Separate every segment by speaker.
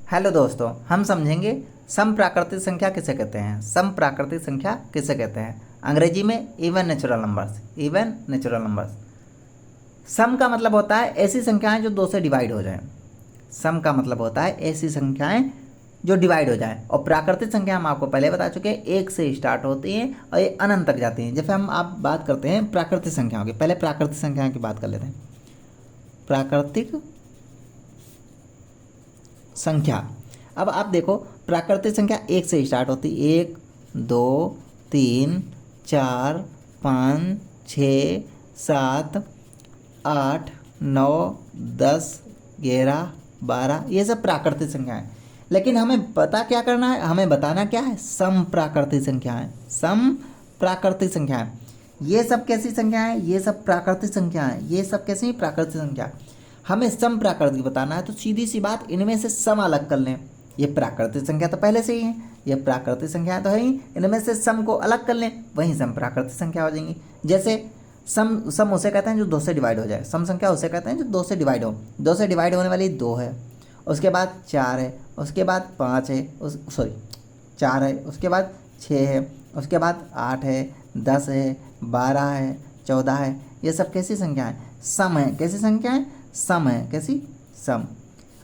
Speaker 1: Hello दोस्तों, हम समझेंगे सम प्राकृतिक संख्या किसे कहते हैं। सम प्राकृतिक संख्या किसे कहते हैं? अंग्रेजी में even natural numbers. Even natural numbers. सम का मतलब होता है ऐसी संख्याएं जो दो से डिवाइड हो जाएं। सम का मतलब होता है ऐसी संख्याएं जो डिवाइड हो जाएं। और प्राकृतिक संख्या हम आपको पहले बता चुके हैं, एक से स्टार्ट होती हैं और ये अनंत तक जाती हैं। जैसे हम आप बात करते हैं प्राकृतिक संख्याओं की, पहले प्राकृतिक संख्याओं की बात कर लेते हैं। प्राकृतिक संख्या, अब आप देखो प्राकृतिक संख्या एक से स्टार्ट होती है। 1 2 3 4 5 6 7 8 9 10 11 12, ये सब प्राकृतिक संख्या है। लेकिन हमें पता क्या करना है, हमें बताना क्या है? सम प्राकृतिक संख्या है। सम प्राकृतिक संख्या है। ये सब कैसी संख्या है? ये सब प्राकृतिक संख्या है। ये सब कैसी प्राकृतिक संख्या? हमें सम प्राकृतिक बताना है तो सीधी सी बात, इनमें से सम अलग कर लें। ये प्राकृतिक संख्या तो पहले से ही है, ये प्राकृतिक संख्या तो है ही, इनमें से सम को अलग कर लें, वहीं सम प्राकृतिक संख्या हो जाएंगी। जैसे सम उसे कहते हैं जो दो से डिवाइड हो जाए। सम संख्या उसे कहते हैं जो दो से डिवाइड हो। दो से डिवाइड होने वाली 2 है, उसके बाद 4 है, उसके बाद 5 है, 4 है, उसके बाद 6 है, उसके बाद 8 है, 10 है, 12 है, 14 है। ये सब कैसी संख्या है? सम है। कैसी संख्या है? सम है। कैसी? सम।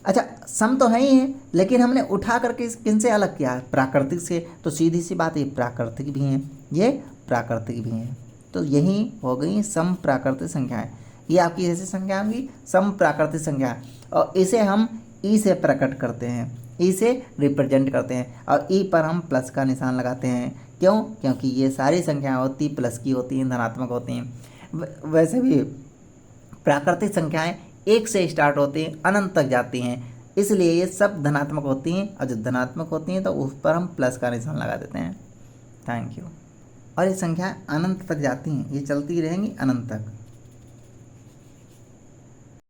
Speaker 1: अच्छा, सम तो है ही है, लेकिन हमने उठा करके किन से अलग किया है? प्राकृतिक से। तो सीधी सी बात, ये प्राकृतिक भी हैं, ये प्राकृतिक भी हैं। तो यही हो गई सम प्राकृतिक संख्याएं। ये आपकी ऐसी संख्या होंगी सम प्राकृतिक संख्या, और इसे हम ई से प्रकट करते हैं, ई से रिप्रेजेंट करते हैं, और ई पर हम प्लस का निशान लगाते हैं। क्यों? क्योंकि ये सारी संख्याएं होती प्लस की होती हैं, धनात्मक होती हैं। वैसे भी प्राकृतिक संख्याएं एक से स्टार्ट होती हैं, अनंत तक जाती हैं, इसलिए ये सब धनात्मक होती हैं। और जो धनात्मक होती हैं तो उस पर हम प्लस का निशान लगा देते हैं। Thank you. और ये संख्याएं अनंत तक जाती हैं, ये चलती रहेंगी अनंत तक।